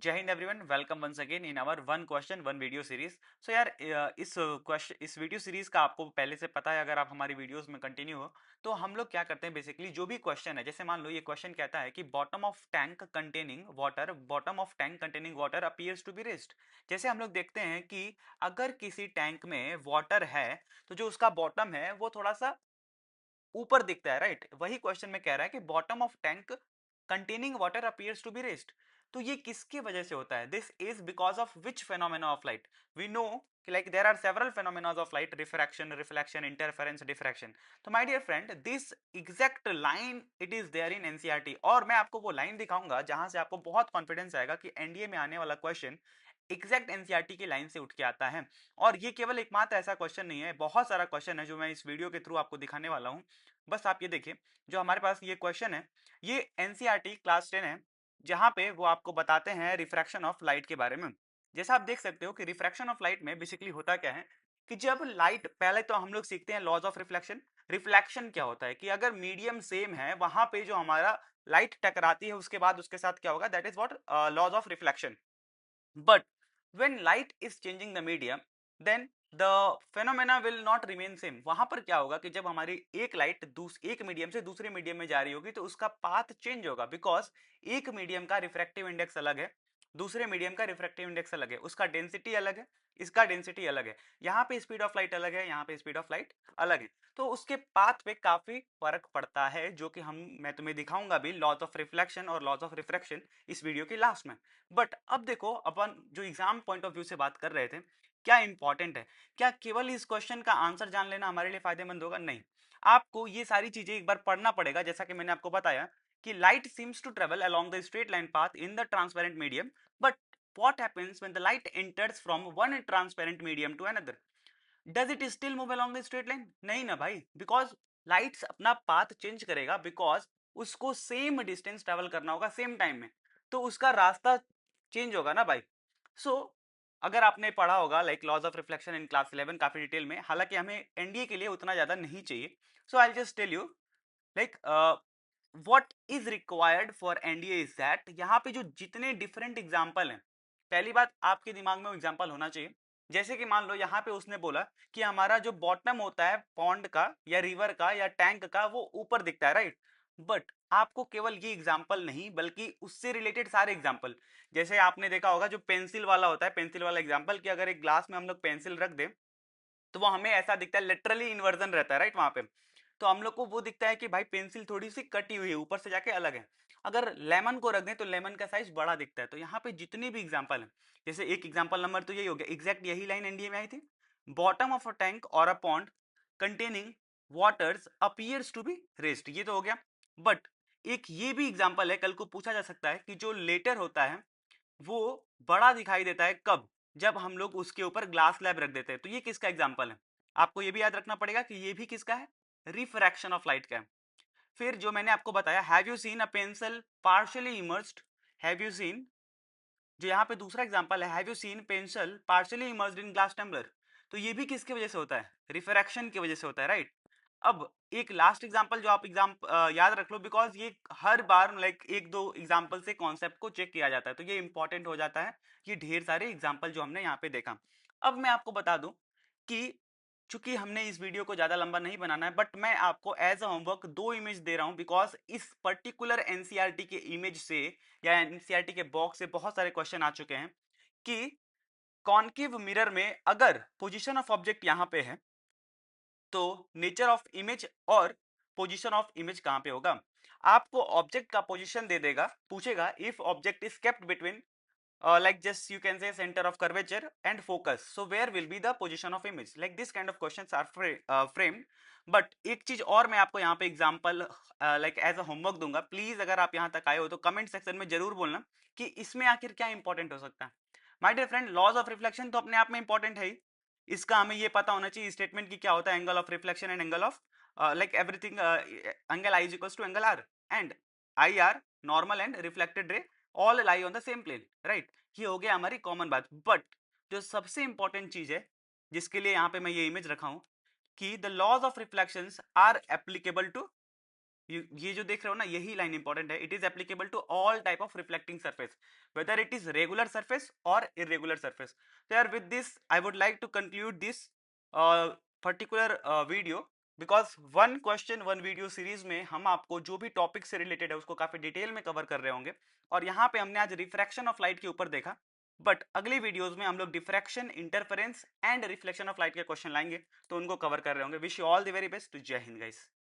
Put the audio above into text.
जय हिंद everyone, welcome once again in our one question one video series. So यार, इस वीडियो सीरीज का आपको पहले से पता है, अगर आप हमारी वीडियोस में कंटिन्यू हो तो हम लोग क्या करते हैं बेसिकली, जो भी क्वेश्चन है, जैसे मान लो ये क्वेश्चन कहता है कि bottom of tank containing water appears to be raised. जैसे हम लोग देखते हैं कि अगर किसी टैंक में वाटर है तो जो उसका बॉटम है वो थोड़ा सा ऊपर दिखता है, राइट? वही क्वेश्चन में कह रहा है कि bottom of tank containing water appears to be raised. तो ये किसकी वजह से होता है? This is because of which phenomena of light? We know कि like there are several phenomena of light, refraction, reflection, interference, diffraction. तो my dear friend, this exact line it is there in NCERT, और मैं आपको वो line दिखाऊंगा जहां से आपको बहुत कॉन्फिडेंस आएगा कि एनडीए में आने वाला क्वेश्चन एग्जैक्ट एनसीईआरटी की लाइन से उठ के आता है। और ये केवल एकमात्र ऐसा क्वेश्चन नहीं है, बहुत सारा क्वेश्चन है जो मैं इस वीडियो के थ्रू आपको दिखाने वाला हूँ। बस आप ये देखिए, जो हमारे पास ये क्वेश्चन है, ये एनसीईआरटी क्लास 10 है, जहां पे वो आपको बताते हैं रिफ्रैक्शन ऑफ लाइट के बारे में। जैसा आप देख सकते हो कि रिफ्रैक्शन ऑफ लाइट में बेसिकली होता क्या है कि जब लाइट, पहले तो हम लोग सीखते हैं लॉज ऑफ रिफ्लेक्शन। रिफ्लेक्शन क्या होता है कि अगर मीडियम सेम है, वहां पे जो हमारा लाइट टकराती है उसके बाद उसके साथ क्या होगा, that is what laws of reflection. But when light is changing the medium, then the phenomena will not remain same. वहां पर क्या होगा कि जब हमारी एक लाइट एक मीडियम से दूसरे मीडियम में जा रही होगी तो उसका पाथ चेंज होगा, बिकॉज एक मीडियम का रिफ्रैक्टिव इंडेक्स अलग है, दूसरे मीडियम का रिफ्रैक्टिव इंडेक्स अलग है, उसका डेंसिटी अलग है, इसका डेंसिटी अलग है, यहाँ पे स्पीड ऑफ लाइट अलग है, यहाँ पे स्पीड ऑफ लाइट अलग है। तो उसके पाथ पे काफी फर्क पड़ता है, जो कि मैं तुम्हें दिखाऊंगा भी, लॉज ऑफ रिफ्लेक्शन और लॉज ऑफ रिफ्रैक्शन, इस वीडियो के लास्ट में। बट अब देखो, अपन जो एग्जाम पॉइंट ऑफ व्यू से बात कर रहे थे, क्या इंपॉर्टेंट है? क्या केवल इस क्वेश्चन का आंसर जान लेना हमारे लिए फायदेमंद होगा? नहीं, आपको ये सारी चीजें एक बार पढ़ना पड़ेगा। जैसा कि मैंने आपको बताया कि light seems to travel along the straight line path in the transparent medium, but what happens when the light enters from one transparent medium to another? Does it still move along the straight line? नहीं ना भाई, because lights अपना path change करेगा, because उसको same distance travel करना होगा same time में, तो उसका रास्ता चेंज होगा ना भाई। सो अगर आपने पढ़ा होगा like laws of reflection in class 11 काफी डिटेल में, हालांकि हमें एनडीए के लिए उतना ज्यादा नहीं चाहिए। So I just tell you like what is required for NDA is that, यहाँ पे जो जितने डिफरेंट एग्जाम्पल हैं, पहली बात आपके दिमाग में वो एग्जाम्पल होना चाहिए। जैसे कि मान लो यहाँ पे उसने बोला कि हमारा जो बॉटम होता है पॉन्ड का या रिवर का या टैंक का, वो ऊपर दिखता है, राइट? बट आपको केवल ये एग्जाम्पल नहीं बल्कि उससे रिलेटेड सारे एग्जाम्पल, जैसे आपने देखा होगा जो पेंसिल वाला होता है, पेंसिल वाला एग्जाम्पल, कि अगर एक ग्लास में हम लोग पेंसिल रख दें तो वो हमें ऐसा दिखता है, लिटरली इन्वर्जन रहता है, राइट? वहां पे तो हम लोग को वो दिखता है कि भाई पेंसिल थोड़ी सी कटी हुई है, ऊपर से जाके अलग है। अगर लेमन को रख दें तो लेमन का साइज बड़ा दिखता है। तो यहाँ पे जितने भी एग्जाम्पल हैं, जैसे एक एग्जाम्पल नंबर तो यही हो गया, एग्जैक्ट यही लाइन एनडीए में आई थी, बॉटम ऑफ अ टैंक और a pond containing waters appears to be raised, ये तो हो गया। बट एक ये भी एग्जाम्पल है, कल को पूछा जा सकता है कि जो लेटर होता है वो बड़ा दिखाई देता है कब? जब हम लोग उसके ऊपर ग्लास स्लैब रख देते हैं। तो ये किसका एग्जांपल है? आपको ये भी याद रखना पड़ेगा कि ये भी किसका है? रिफ्रैक्शन ऑफ लाइट का है। फिर जो मैंने आपको बताया, have you seen a pencil partially immersed? Have you seen, जो यहाँ पे दूसरा एग्जांपल है, have you seen pencil partially immersed in glass tumbler? तो ये भी किसकी वजह से होता है? रिफ्रैक्शन की वजह से होता है, राइट? अब एक लास्ट एग्जांपल जो आप याद रख लो, बिकॉज ये हर बार लाइक एक दो एग्जांपल से कॉन्सेप्ट को चेक किया जाता है, तो ये इंपॉर्टेंट हो जाता है, ये ढेर सारे एग्जांपल जो हमने यहाँ पे देखा। अब मैं आपको बता दूं कि चूंकि हमने इस वीडियो को ज्यादा लंबा नहीं बनाना है, बट मैं आपको एज अ होमवर्क दो इमेज दे रहा हूं, बिकॉज इस पर्टिकुलर एनसीईआरटी के इमेज से या एनसीईआरटी के बॉक्स से बहुत सारे क्वेश्चन आ चुके हैं कि कॉन्केव मिरर में अगर पोजीशन ऑफ ऑब्जेक्ट यहाँ पे है तो नेचर ऑफ इमेज और पोजीशन ऑफ इमेज कहां पे होगा? आपको ऑब्जेक्ट का पोजीशन दे देगा, पूछेगा if object is kept between like just you can say center of curvature and focus, so where will be the position of image? Like this kind of questions are framed. But एक चीज और मैं आपको यहाँ पे example like as a homework दूंगा, please अगर आप यहाँ तक आए हो तो कमेंट सेक्शन में जरूर बोलना कि इसमें आखिर क्या इंपॉर्टेंट हो सकता है। My dear friend, laws of reflection तो अपने आप में इंपॉर्टेंट है ही, इसका हमें ये पता होना चाहिए स्टेटमेंट की क्या होता है, angle of reflection and angle of like everything, angle I is equals to angle R, and I R normal and reflected ray all lie on the same plane, right? ये हो गया हमारी कॉमन बात। But जो सबसे important चीज है, जिसके लिए यहाँ पे मैं ये इमेज रखा हूं, कि the laws of reflections are applicable to ये जो देख रहे हो ना, यही लाइन इंपॉर्टेंट है। It is applicable to all type of reflecting surface, whether it is regular surface और इरेगुलर सरफेस। तो यार with this I would like to conclude this particular video, because one question one video series में हम आपको जो भी topic से related है उसको काफी डिटेल में कवर कर रहे होंगे। और यहाँ पे हमने आज रिफ्रैक्शन ऑफ लाइट के ऊपर देखा, बट अगली वीडियोस में हम लोग diffraction, interference and reflection of light के क्वेश्चन लाएंगे, तो उनको कवर कर रहे होंगे। Wish you all the very best. जय हिंद गाइस।